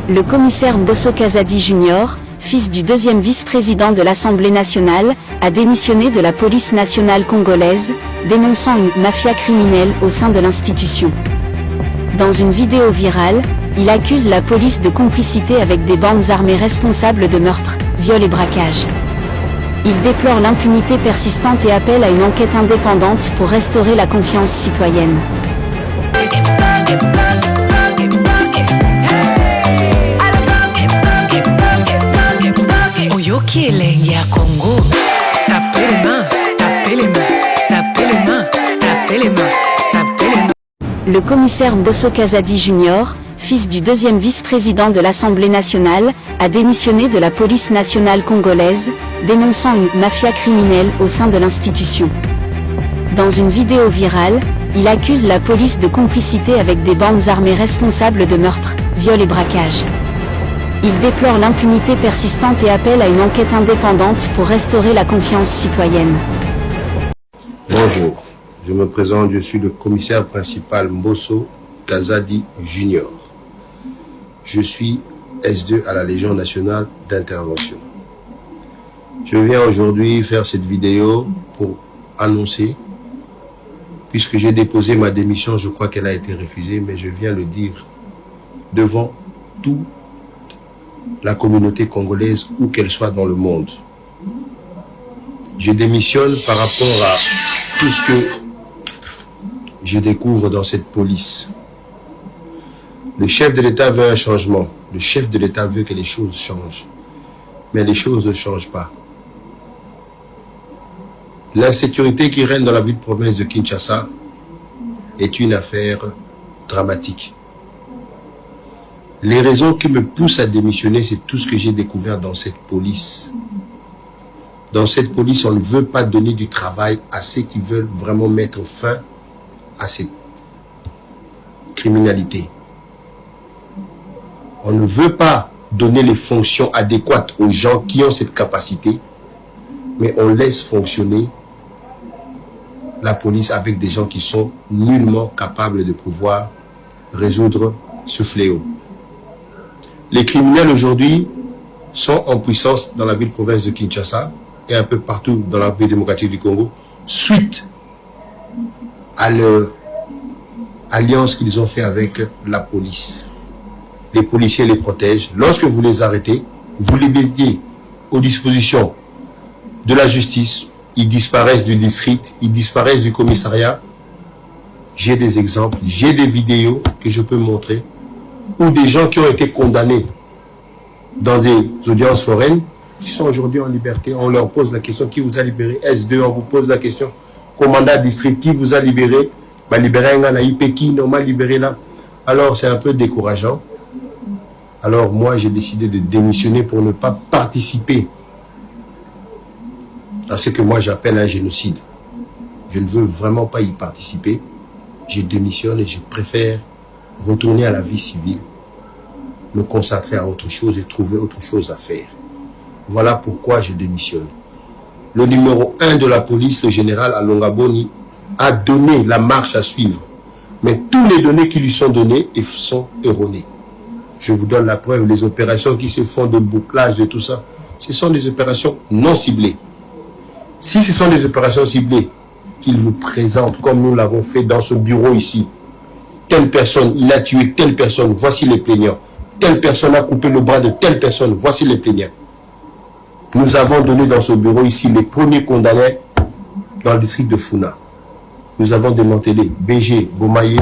Le commissaire Mbosso Kazadi Junior, fils du deuxième vice-président de l'Assemblée nationale, a démissionné de la police nationale congolaise, dénonçant une mafia criminelle au sein de l'institution. Dans une vidéo virale, il accuse la police de complicité avec des bandes armées responsables de meurtres, viols et braquages. Il déplore l'impunité persistante et appelle à une enquête indépendante pour restaurer la confiance citoyenne. Le commissaire Mbosso Kazadi Junior, fils du deuxième vice-président de l'Assemblée nationale, a démissionné de la police nationale congolaise, dénonçant une mafia criminelle au sein de l'institution. Dans une vidéo virale, il accuse la police de complicité avec des bandes armées responsables de meurtres, viols et braquages. Il déplore l'impunité persistante et appelle à une enquête indépendante pour restaurer la confiance citoyenne. Bonjour, je me présente, je suis le commissaire principal Mbosso Kazadi Junior. Je suis S2 à la Légion nationale d'intervention. Je viens aujourd'hui faire cette vidéo pour annoncer, puisque j'ai déposé ma démission, je crois qu'elle a été refusée, mais je viens le dire devant toute la communauté congolaise, où qu'elle soit dans le monde. Je démissionne par rapport à tout ce que je découvre dans cette police. Le chef de l'État veut un changement. Le chef de l'État veut que les choses changent. Mais les choses ne changent pas. L'insécurité qui règne dans la ville de province de Kinshasa est une affaire dramatique. Les raisons qui me poussent à démissionner, c'est tout ce que j'ai découvert dans cette police. Dans cette police, on ne veut pas donner du travail à ceux qui veulent vraiment mettre fin à cette criminalité. On ne veut pas donner les fonctions adéquates aux gens qui ont cette capacité, mais on laisse fonctionner la police avec des gens qui sont nullement capables de pouvoir résoudre ce fléau. Les criminels aujourd'hui sont en puissance dans la ville-province de Kinshasa et un peu partout dans la République démocratique du Congo, suite à leur alliance qu'ils ont fait avec la police. Les policiers les protègent. Lorsque vous les arrêtez, vous les mettez aux dispositions de la justice, ils disparaissent du district, ils disparaissent du commissariat. J'ai des exemples, j'ai des vidéos que je peux montrer, où des gens qui ont été condamnés dans des audiences foraines, qui sont aujourd'hui en liberté, on leur pose la question, qui vous a libéré? S2, on vous pose la question, commandant district, qui vous a libéré? Bah, libéré un IP, qui n'a pas libéré là? Alors c'est un peu décourageant. Alors moi j'ai décidé de démissionner pour ne pas participer à ce que moi j'appelle un génocide. Je ne veux vraiment pas y participer. Je démissionne et je préfère retourner à la vie civile, me consacrer à autre chose et trouver autre chose à faire. Voilà pourquoi je démissionne. Le numéro 1 de la police, le général Alonga Boni, a donné la marche à suivre. Mais tous les données qui lui sont données sont erronées. Je vous donne la preuve, les opérations qui se font de bouclage, de tout ça, ce sont des opérations non ciblées. Si ce sont des opérations ciblées, qu'il vous présente comme nous l'avons fait dans ce bureau ici, telle personne, il a tué telle personne, voici les plaignants. Telle personne a coupé le bras de telle personne, voici les plaignants. Nous avons donné dans ce bureau ici les premiers condamnés dans le district de Funa. Nous avons démantelé BG, Bomaye,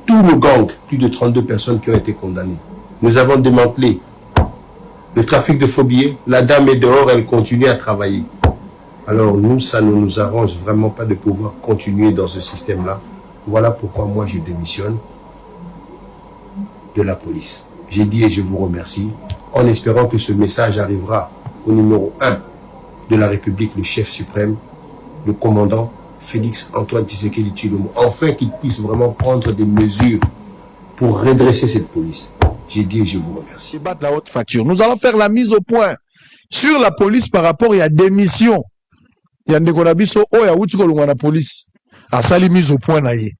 tout le gang, plus de 32 personnes qui ont été condamnées. Nous avons démantelé le trafic de faux billets. La dame est dehors, elle continue à travailler. Alors nous, ça ne nous arrange vraiment pas de pouvoir continuer dans ce système-là. Voilà pourquoi moi je démissionne de la police. J'ai dit et je vous remercie, en espérant que ce message arrivera au numéro 1 de la République, le chef suprême, le commandant Félix Antoine Tshisekedi Tshilombo, enfin qu'il puisse vraiment prendre des mesures pour redresser cette police. J'ai dit et je vous remercie. La haute facture. Nous allons faire la mise au point sur la police par rapport à la démission. Il y a des conabiso, oh, ya outi kolungwa na police. A sali mise au point na ye.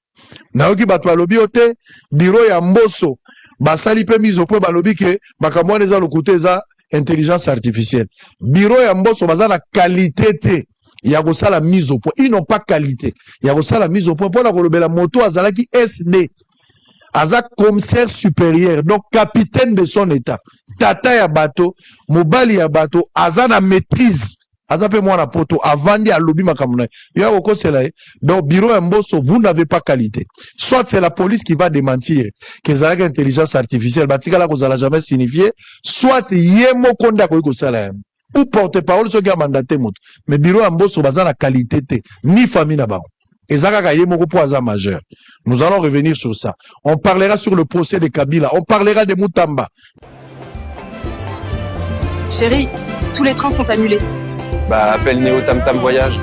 Na yoki bato alobi ote, bureau ya Mbosso. basali pe mise au point balobi ke makambo eza le côté za intelligence artificielle. Bureau ya Mbosso baza na qualité te ya kosala mise au point. Ils n'ont pas qualité. Ya kosala mise au point pour la kolobela moto azalaki SD. Aza commissaire supérieur, donc capitaine de son état. Tata ya bato, mobali ya bato, aza na maîtrise. Aza pe mwana poto, avandi a lobby makamuna. Ya oko sela. Donc, bureau ya Mbosso, vous n'avez pas qualité. Soit c'est la police qui va démentir que ça a intelligence artificielle, batika la kozala jamais signifié, soit yemo konda ko sala. Ou porte-parole, ce qui a mandaté moto. Mais bureau ya Mbosso, baza na qualité te, ni famille na bao. Majeur. Nous allons revenir sur ça. On parlera sur le procès de Kabila. On parlera de Moutamba. Chérie, tous les trains sont annulés. Bah, appelle Néo Tam Tam Voyage.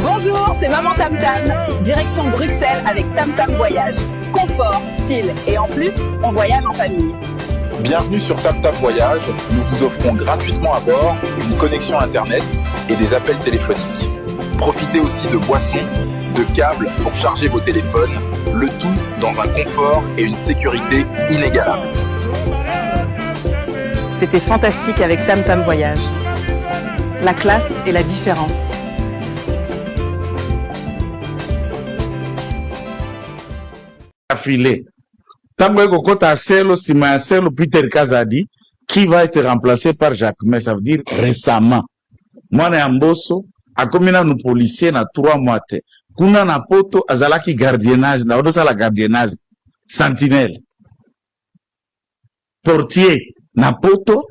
Bonjour, c'est Maman Tam Tam. Direction Bruxelles avec Tam Tam Voyage. Confort, style et en plus, on voyage en famille. Bienvenue sur Tam Tam Voyage. Nous vous offrons gratuitement à bord une connexion Internet et des appels téléphoniques. Profitez aussi de boissons, de câbles pour charger vos téléphones, le tout dans un confort et une sécurité inégalables. C'était fantastique avec Tam Tam Voyage. La classe et la différence. Affilé. Tango Kokota Selo, Sima Selo, Peter Kazadi, qui va être remplacé par Jacques, mais ça veut dire récemment. Moi, Mbosso, a komina nous policier na 3 mois te. Kuna na poto azalaki gardiennage, na odosa la gardiennage, sentinelle. Portier na poto,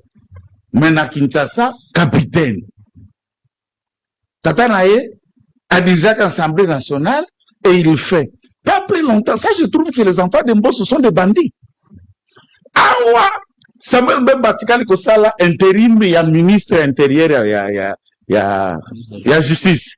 mais na Kinshasa, capitaine. Tata Naye a déjà l'Assemblée nationale et il fait. Pas plus longtemps, ça je trouve que les enfants de Mbosso sont des bandits. Ah ouais! Samuel Mbemba Tikali Kosala, intérim, il y a ministre intérieur, il y a justice.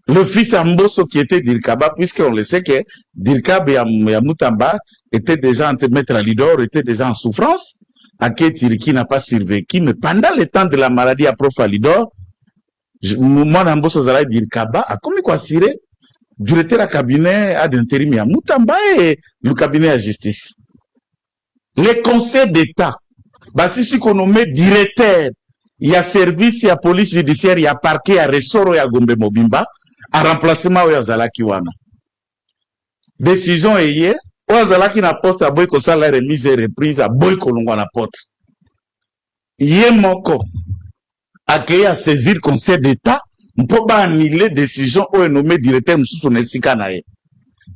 Le fils Mbosso qui était Dirkaba, puisqu'on le sait que Dirkaba et Moutamba étaient déjà en maître Lidor, étaient déjà en souffrance. Ake Tiriki n'a pas survécu, mais pendant le temps de la maladie à Prof Lidor, moi, Mbosso Zala Dirkaba a commis quoi siré, directeur à cabinet à d'intérim à Moutamba et le cabinet à justice. Les conseils d'État, bah, si qu'on nomme directeur, il y a service, il y a police judiciaire, il y a parquet, il y a ressort, il y a Gombe Mobimba, à remplacement, il y a Zalaki Wana. Décision hier, il y a Zalaki na poste à Boy Kosa la remise et reprise à Boy Kolongwa na porte. Yé moko, accueilli à saisir conseil d'État, on peut pas annuler décision où est nommé directeur Moussou Nesika Nae.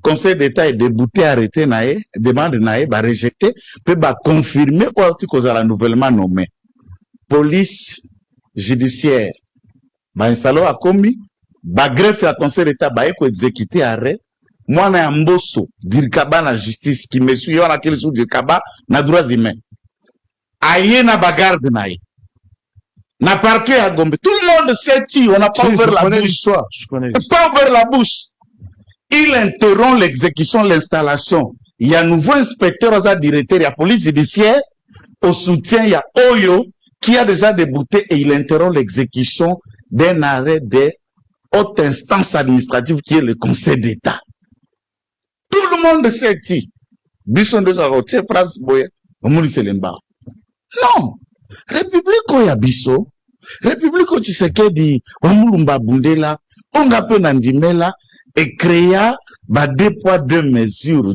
Conseil d'État est débouté, arrêté Nae, demande Nae, va rejeter, peut pas confirmer ou tu cause la nouvellement nommé. Police judiciaire, va installer à commis, va greffe à conseil d'État, va exécuter arrêt. Moi, na Mbosso, Dirkaba na justice, qui me suit, on a quel sous Dirkaba, na droits humains. Aïe na bagarde Nae. Na parquet à Gombe. Tout le monde sait qui, on n'a pas ouvert la bouche. Pas ouvert la bouche. Il interrompt l'exécution, l'installation. Il y a un nouveau inspecteur, il directeur, il y a police judiciaire, au soutien, il y a Oyo, qui a déjà débouté et il interrompt l'exécution d'un arrêt de haute instance administrative qui est le Conseil d'État. Tout le monde sait qui. Bisson de Zarotier, France Boye, Mouli Selemba. Non. République Oyabiso, République Tshisekedi, Wamulumba Bundela, Ongape Nandimela, et créa 2 poids 2 mesures.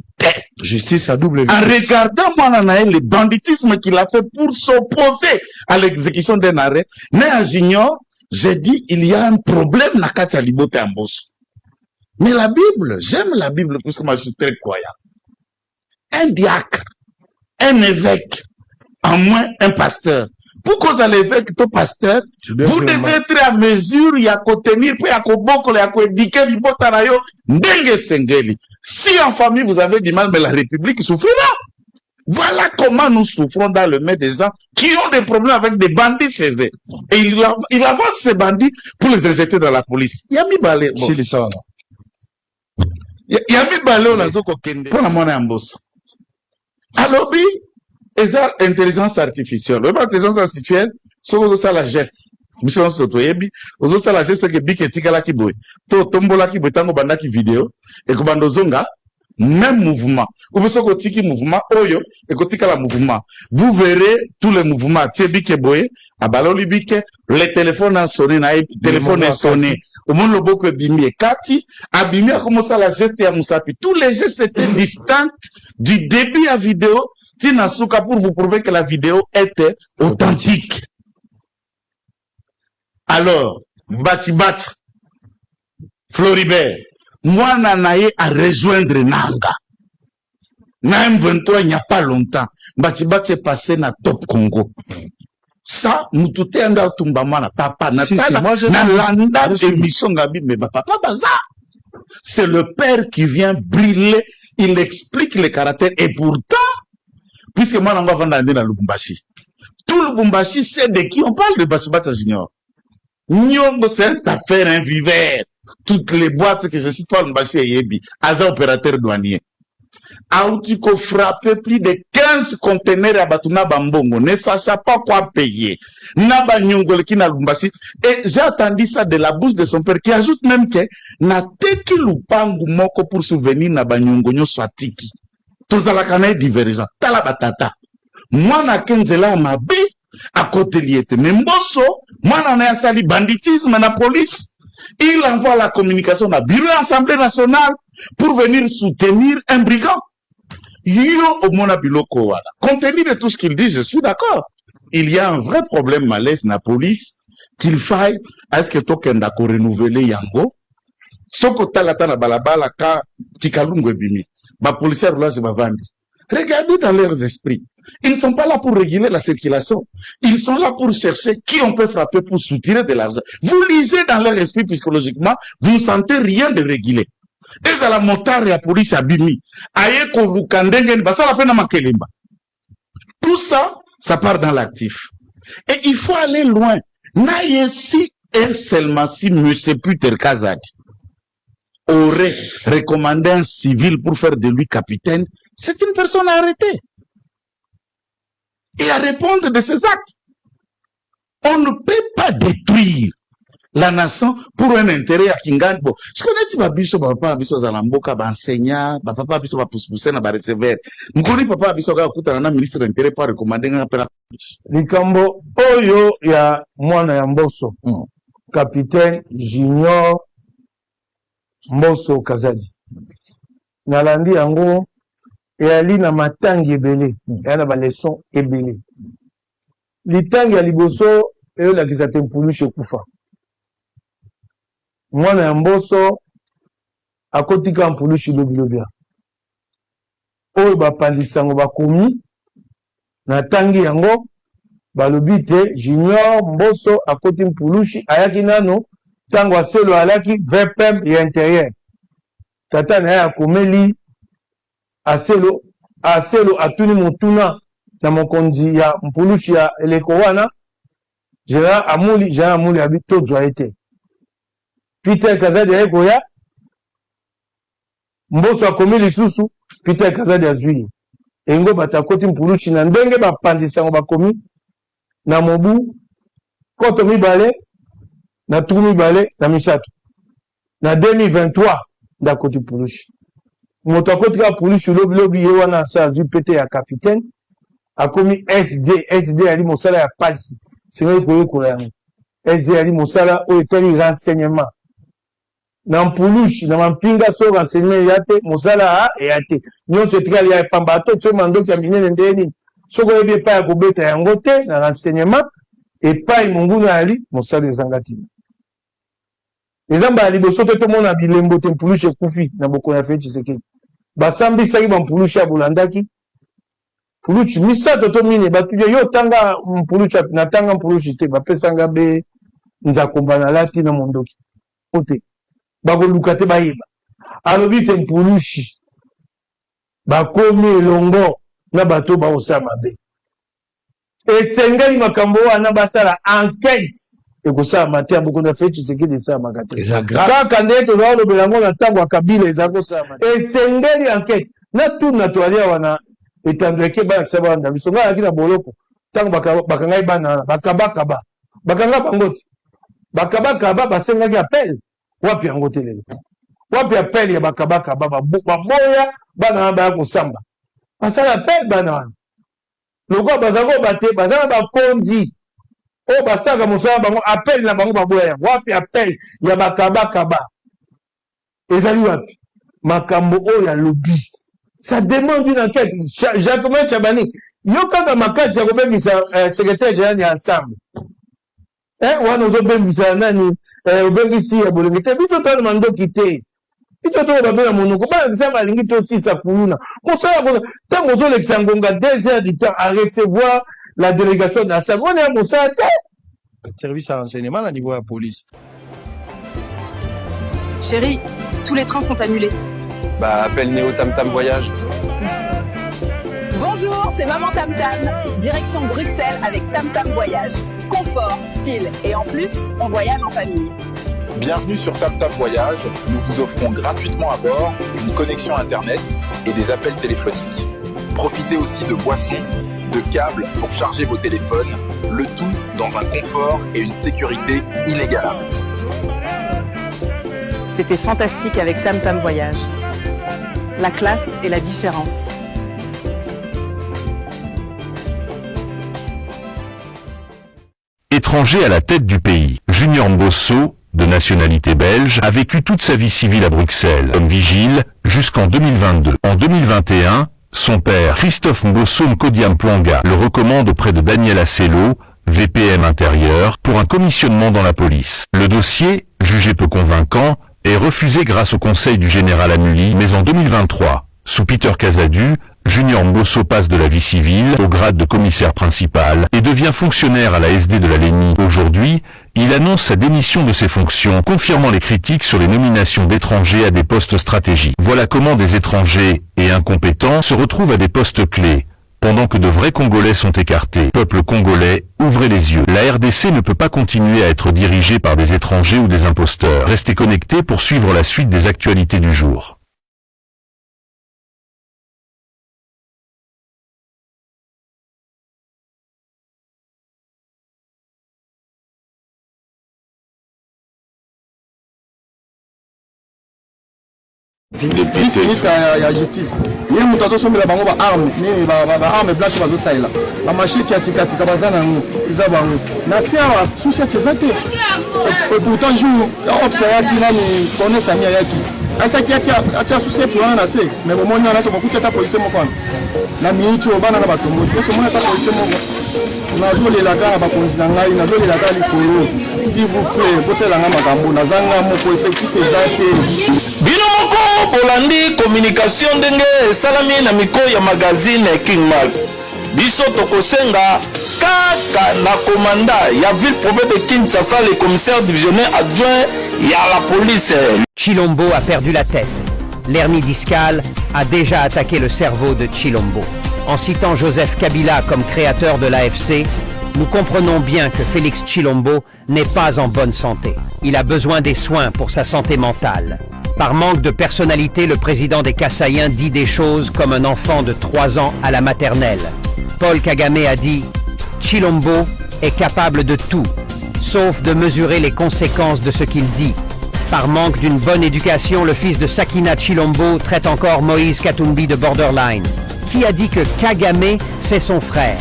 Justice à double vitesse. En regardant moi le banditisme qu'il a fait pour s'opposer à l'exécution d'un arrêt, mais en j'ignore, j'ai dit il y a un problème na Katia Libote Mbosso. Mais la Bible, j'aime la Bible parce que moi je suis très croyant. Un diacre, un évêque, en moins un pasteur. Pourquoi vous allez l'évêque, ton pasteur, vous devez être à mesure, il y a qu'à tenir, puis il y a qu'à beaucoup, il y a qu'à éduquer, il y a qu'à si en famille vous avez du mal, mais la République souffrira. Voilà comment nous souffrons dans le main des gens qui ont des problèmes avec des bandits césés. Et il avance ces bandits pour les injecter dans la police. Il y a mis balé. Il y a mis balé au lazo kokende. Pour la monnaie en bosse. Alors, oui, et ça, intelligence artificielle. L'intelligence artificielle, c'est que la geste. Mission sotoyebi, ozo la geste que bike tika la kiboy. To tombola kiboy tango banda ki vidéo et que bando zonga même mouvement. Ou bien ce que mouvement, oyo, et que la mouvement. Vous verrez tous les mouvements. Tibike boye, abaloli bike, le téléphone a sonné, le téléphone est sonné. Au monde le boko bimi et Kati, Abimi a commencé à la geste à Moussapi. Tous les gestes étaient distincts du début à vidéo. Tina Souka pour vous prouver que la vidéo était authentique. Alors, Bati, Floribert, moi, Nanaye a rejoindre Nanga. Na M23, il n'y a pas longtemps. Bati est passé na Top Congo. Ça, nous tout est en Tumbamana, papa, c'est le père qui vient briller, il explique les caractères, et pourtant, puisque moi, on va vendre dans Lubumbashi. Tout Lubumbashi sait de qui on parle de Bachibata Junior. Nyongo, c'est cette affaire invivère. Toutes les boîtes que je cite pas, Lubumbashi et Yebi, Aza opérateur douanier. Aoutiko frappé plus de 15 conteneurs à Batuna Bambongo, ne sachant pas quoi payer. Naba Nyongol qui n'a Lubumbashi. Et j'ai entendu ça de la bouche de son père, qui ajoute même que, na teki lupangu moko pour souvenir Naba Nyongo nyo swatiki. Tozala kanae divergent. Tala batata. Moi na kenzela mabe, à côté liete. Mais Mbosso, moi na asali banditisme na police. Il envoie la communication à bureau Assemblée nationale pour venir soutenir un brigand. Yo au mona biloko wala. Compte tenu de tout ce qu'il dit, je suis d'accord. Il y a un vrai problème malaise na police qu'il faille à ce que tokenda ko renouveler yango. Soko talata na balabala ka kikalungwe bimi. Ba policiers là je vandi. Regardez dans leurs esprits. Ils ne sont pas là pour réguler la circulation. Ils sont là pour chercher qui on peut frapper pour soutirer de l'argent. Vous lisez dans leur esprit psychologiquement, vous ne sentez rien de réguler. Et dans la motard et la police à Bimi, tout ça, ça part dans l'actif. Et il faut aller loin. Naïsi et seulement si M. Peter Kazad aurait recommandé un civil pour faire de lui capitaine, c'est une personne arrêtée. Et à répondre de ses actes. On ne peut pas détruire la nation pour un intérêt à Kinganbo. Ce qu'on a dit, Babiso, papa, Babiso, Zalamboka, enseignant, papa, Babiso, Poussé, na recevoir. Mukuri, papa, Babiso, Kutana, ministre d'intérêt, pas recommander un appel à Likambo, Oyo, ya Mwana ya Mbosso, capitaine Junior Mbosso Kazadi. Nalandi yango, et ali na matangi ebele, et na ba leçon ebele. Litangi ya liboso, et la kisate mpulu chez Koufa. Mwana ya Mbosso, akotika mpulu chez Lobilobia. Oyo ba pandisango ba komi, na tangi yango, balobite, Junior Mbosso, akoti mpulushi, ayaki nano, tango aselo alaki, VPM et intérieur. Tata na ya komeli, aselo atuni mutuna, na mokonzi ya mpulushi ya eleko wana, Gérard Amouli habito joaete. Peter Kazadi ya ekoya, Mbosso akomeli susu, Peter Kazadi ya zui. Engo batakoti mpulushi na ndenge bapanzisango bakomi, na mobu, koto mibale, na tuku mibale, na misato. Na 2023, da koti pulushi. Moto akoti ka pulushi lobi yewa na sa azu pete ya capitaine, akomi SD ali mosala ya pasi. Singa ikoye kola yango. SD ali mosala o etali renseignement. Na mpulushi, na mampinga so renseignement yate, mosala yate. Nyon se tikali ya pambato, so mandoki ya minene ndeni. Soko ebe pa ya kobeta yango te na renseignement et pa munguna ali mosala ezangatini. Ezamba ali bosoto to mona bilembo te mpulushi kufi na boko ya fechi seke. Basambi saki ba mpulushi abulandaki. Mpulushi misato to mine batuye yo tanga mpulushi na tanga mpulushi te bapesanga be nzakomba na lati na mondoki. Ote. Bako lukate bayeba. Alobi te mpulushi. Bakomi elongo na bato ba osama be. Esengeli makambo wana basala enquête ekosala mate aboko na fechi seki de sa makate. Kaka ndeto na lo belango na tango akabila ezako sa mate. Esengeli enquête na tout na toalia wana etandreke ba saba nda bisonga akina boloko tango bakangai bana bakaba bakanga bangoti bakaba basengaki appel wapi yango telele wapi appel ya bakaba baboya bana wana baya kosamba basala appel bana wana lokola baza kobate baza na bakonzi oyo basalaka mosala bango appel na bango baboya yango wapi appel ya bakabakaba ezali wapi makambo oyo ya lobby ça demande une enquête. Jacquemin Chabani yo kaka makasi ya kobengisa secrétaire général ya ensemble wana ozobengisa nani obengisi ya bolenge te biso tana mandoki te biso to babela monoko balakisa balingi tosisa kuluna kosala ntango ozolekisa ngonga 2 heures du temps à recevoir la délégation d'ensemble wana ya mosala te service à renseignement à niveau de la police. Chérie, tous les trains sont annulés. Bah, appelle Néo Tam Tam Voyage. Bonjour, c'est Maman Tam Tam. Direction Bruxelles avec Tam Tam Voyage. Confort, style et en plus, on voyage en famille. Bienvenue sur Tam Tam Voyage. Nous vous offrons gratuitement à bord une connexion Internet et des appels téléphoniques. Profitez aussi de boissons, de câbles pour charger vos téléphones, le tout dans un confort et une sécurité inégalables. C'était fantastique avec Tam Tam Voyage. La classe et la différence. Étranger à la tête du pays, Junior Mbosso, de nationalité belge, a vécu toute sa vie civile à Bruxelles, comme vigile, jusqu'en 2022. En 2021, son père, Christophe Mbosso Nkodiam Planga, le recommande auprès de Daniel Assello, VPM intérieur, pour un commissionnement dans la police. Le dossier, jugé peu convaincant, est refusé grâce au conseil du général Amuli, mais en 2023, sous Peter Casadu, Junior Mbosso passe de la vie civile au grade de commissaire principal et devient fonctionnaire à la SD de la LENI. Aujourd'hui, il annonce sa démission de ses fonctions, confirmant les critiques sur les nominations d'étrangers à des postes stratégiques. Voilà comment des étrangers et incompétents se retrouvent à des postes clés, pendant que de vrais Congolais sont écartés. Peuple congolais, ouvrez les yeux. La RDC ne peut pas continuer à être dirigée par des étrangers ou des imposteurs. Restez connectés pour suivre la suite des actualités du jour. ministre ya justice ye moto azosombela bango baarme nini baarme blanche bazosalela bamashete ya sikasika baza nango eza bango na se awa sushete eza te pourtant jour opsa yaki nani konesani ayaki asaki atia sushete wana na se mais bomoni wana so bakuti ata polise moko wana na miniti oyo bana na batomboli ese moni ata polise moko nazolela kaka bakonzi na ngai nazolela kaka likolo s'il vous plaît botelanga makambo nazanga moko effectif eza te bino moko bolandi communication ndenge esalami na mikro ya magazine King Mag biso tokosenga kaka na komanda ya ville province de Kinshasa le commissaire divisionnaire adjoint ya la police. Chilombo a perdu la tête. L'hernie discale a déjà attaqué le cerveau de Chilombo. En citant Joseph Kabila comme créateur de l'AFC, nous comprenons bien que Félix Chilombo n'est pas en bonne santé. Il a besoin des soins pour sa santé mentale. Par manque de personnalité, le président des Kassaïens dit des choses comme un enfant de 3 ans à la maternelle. Paul Kagame a dit « Chilombo est capable de tout, sauf de mesurer les conséquences de ce qu'il dit ». Par manque d'une bonne éducation, le fils de Sakina Chilombo traite encore Moïse Katumbi de borderline. Qui a dit que Kagame, c'est son frère?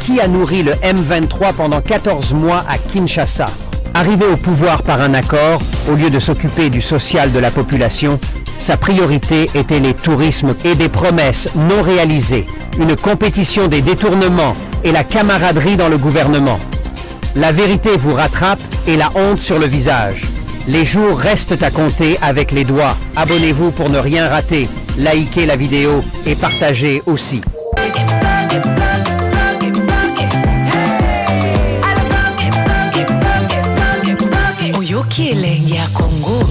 Qui a nourri le M23 pendant 14 mois à Kinshasa? Arrivé au pouvoir par un accord, au lieu de s'occuper du social de la population, sa priorité était les tourismes et des promesses non réalisées, une compétition des détournements et la camaraderie dans le gouvernement. La vérité vous rattrape et la honte sur le visage. Les jours restent à compter avec les doigts. Abonnez-vous pour ne rien rater, likez la vidéo et partagez aussi. Oyoki elengi ya Congo.